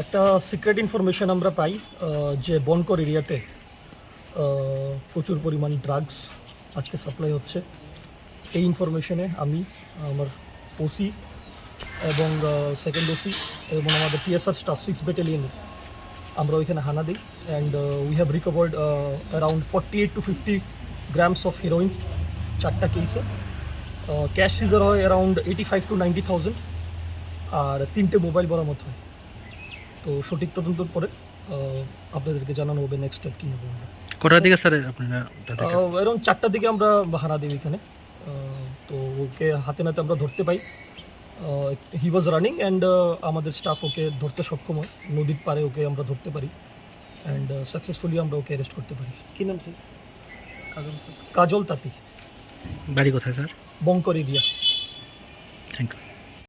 একটা secret information আমরা পাই যে বনকর এরিয়াতে প্রচুর পরিমাণ ড্রাগস আজকে সাপ্লাই হচ্ছে। এই ইনফরমেশনে আমি আমার ওসি এবং সেকেন্ড ওসি এবং আমাদের টিএসআর স্টাফ 6 ব্যাটালিয়নের আমরা ওইখানে হানা দিই and we have recovered around 48 to 50 grams of heroine 4টা কেসে। ক্যাশ সিজার হয় অ্যারাউন্ড 85 to 90,000 আর 3টে মোবাইল বরামত হয়। তো সঠিক তদন্তর পরে আপনাদেরকে জানানো হবে নেক্সট স্টেপ কী নেব আমরা। কটার দিকে স্যার আপনারা অ্যারাউন্ড 4টার দিকে আমরা হানা দিই এখানে। তো ওকে হাতে নাতে আমরা ধরতে পাই। হি ওয়াজ রানিং অ্যান্ড আমাদের স্টাফ ওকে ধরতে সক্ষম হয়, নদীর পাড়ে ওকে আমরা ধরতে পারি অ্যান্ড সাকসেসফুলি আমরা ওকে অ্যারেস্ট করতে পারি। কী নাম স্যার? কাজল তাঁতি, বাড়ি কোথায় sir? Bankar area. Thank you.